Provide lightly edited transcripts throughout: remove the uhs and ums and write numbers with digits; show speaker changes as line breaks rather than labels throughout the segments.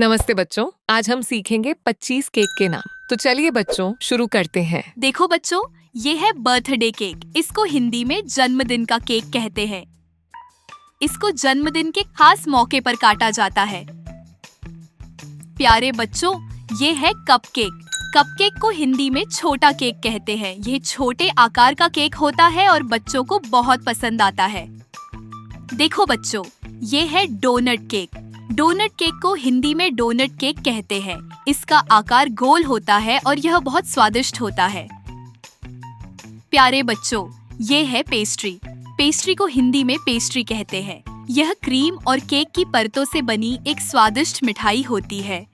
नमस्ते बच्चों, आज हम सीखेंगे 25 केक के नाम। तो चलिए बच्चों शुरू करते हैं।
देखो बच्चों, ये है बर्थडे केक। इसको हिंदी में जन्मदिन का केक कहते हैं। इसको जन्मदिन के खास मौके पर काटा जाता है। प्यारे बच्चों, ये है कपकेक। कपकेक को हिंदी में छोटा केक कहते हैं। ये छोटे आकार का केक होता है और बच्चों को बहुत पसंद आता है। देखो बच्चों, ये है डोनट केक। डोनट केक को हिंदी में डोनट केक कहते हैं। इसका आकार गोल होता है और यह बहुत स्वादिष्ट होता है। प्यारे बच्चों, ये है पेस्ट्री। पेस्ट्री को हिंदी में पेस्ट्री कहते हैं। यह क्रीम और केक की परतों से बनी एक स्वादिष्ट मिठाई होती है।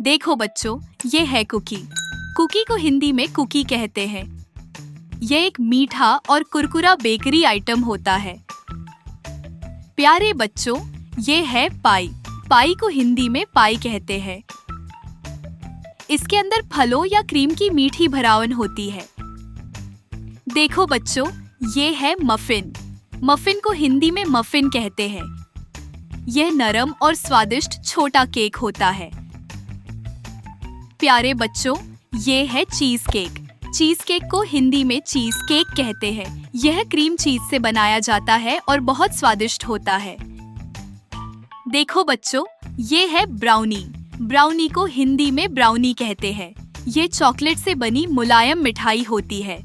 देखो बच्चों, ये है कुकी। कुकी को हिंदी में कुकी कहते हैं। यह एक मीठा और कुरकुरा बेकरी आइटम होता है। प्यारे बच्चों, ये है पाई। पाई को हिंदी में पाई कहते हैं। इसके अंदर फलों या क्रीम की मीठी भरावन होती है। देखो बच्चों, ये है मफिन। मफिन को हिंदी में मफिन कहते हैं। यह नरम और स्वादिष्ट छोटा केक होता है। प्यारे बच्चों, ये है चीज केक। चीज केक को हिंदी में चीज केक कहते हैं। यह क्रीम चीज से बनाया जाता है और बहुत स्वादिष्ट होता है। देखो बच्चों, ये है ब्राउनी। ब्राउनी को हिंदी में ब्राउनी कहते हैं। ये चॉकलेट से बनी मुलायम मिठाई होती है।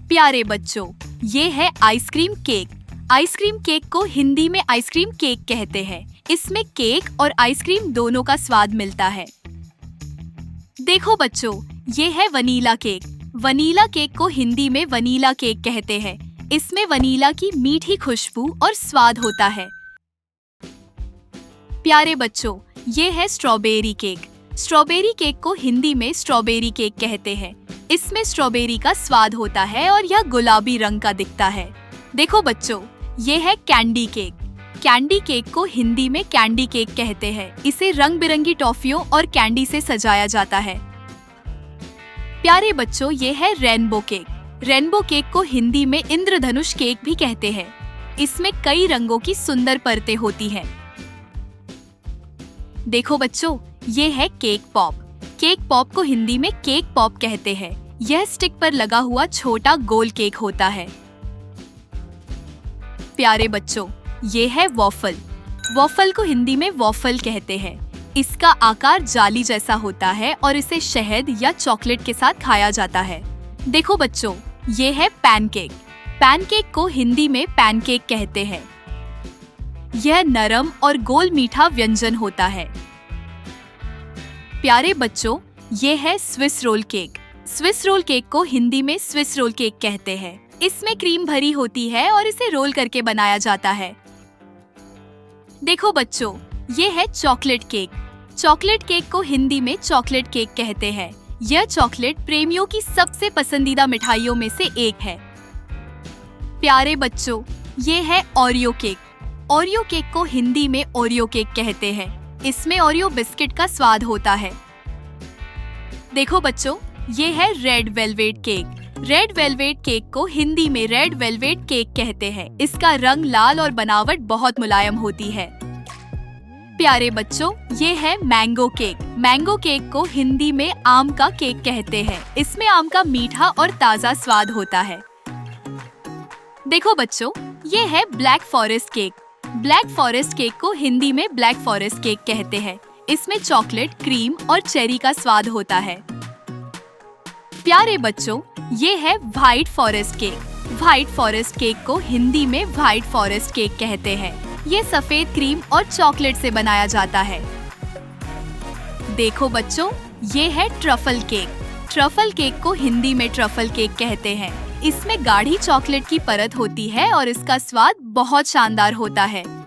प्यारे बच्चों, ये है आइसक्रीम केक। आइसक्रीम केक को हिंदी में आइसक्रीम केक कहते हैं। इसमें केक और आइसक्रीम दोनों का स्वाद मिलता है। देखो बच्चों, ये है वनीला केक। वनीला केक को हिंदी में वनीला केक कहते हैं। इसमें वनीला की मीठी खुशबू और स्वाद होता है। प्यारे बच्चों, ये है स्ट्रॉबेरी केक। स्ट्रॉबेरी केक को हिंदी में स्ट्रॉबेरी केक कहते हैं। इसमें स्ट्रॉबेरी का स्वाद होता है और यह गुलाबी रंग का दिखता है। देखो बच्चों, ये है कैंडी केक। कैंडी केक को हिंदी में कैंडी केक कहते हैं। इसे रंग बिरंगी टॉफियों और कैंडी से सजाया जाता है। प्यारे बच्चों, ये है रेनबो केक। रेनबो केक को हिंदी में इंद्रधनुष केक भी कहते हैं। इसमें कई रंगों की सुंदर परतें होती हैं। देखो बच्चों, ये है केक पॉप। केक पॉप को हिंदी में केक पॉप कहते हैं। यह स्टिक पर लगा हुआ छोटा गोल केक होता है। प्यारे बच्चों, ये है वॉफल। वॉफल को हिंदी में वॉफल कहते हैं। इसका आकार जाली जैसा होता है और इसे शहद या चॉकलेट के साथ खाया जाता है। देखो बच्चों, ये है पैनकेक। पैनकेक को हिंदी में पैनकेक कहते हैं। यह नरम और गोल मीठा व्यंजन होता है। प्यारे बच्चों, ये है Swiss roll cake. Swiss roll cake को हिंदी में स्विस रोल केक कहते हैं। इसमें क्रीम भरी होती है और इसे रोल करके बनाया जाता है। देखो बच्चों, ये है चॉकलेट केक। चॉकलेट केक को हिंदी में चॉकलेट केक कहते हैं। यह चॉकलेट प्रेमियों की सबसे पसंदीदा मिठाइयों में से एक है। प्यारे बच्चों, ये है ओरियो केक। ओरियो केक को हिंदी में ओरियो केक कहते हैं। इसमें ओरियो बिस्किट का स्वाद होता है। देखो बच्चों, ये है red velvet cake. Red velvet cake को हिंदी में रेड वेलवेट केक कहते हैं। इसका रंग लाल और बनावट बहुत मुलायम होती है। प्यारे बच्चों, ये है मैंगो केक। मैंगो केक को हिंदी में आम का केक कहते हैं। इसमें आम का मीठा और ताजा स्वाद होता है। देखो बच्चों, ये है black forest cake. Black forest cake को हिंदी में ब्लैक फॉरेस्ट केक कहते हैं। इसमें चॉकलेट, क्रीम और चेरी का स्वाद होता है। प्यारे बच्चों, ये है white forest cake. White forest cake को हिंदी में व्हाइट फॉरेस्ट केक कहते हैं। ये सफेद क्रीम और चॉकलेट से बनाया जाता है। देखो बच्चों, ये है ट्रफल केक। ट्रफल केक को हिंदी में ट्रफल केक कहते हैं। इसमें गाढ़ी चॉकलेट की परत होती है और इसका स्वाद बहुत शानदार होता है।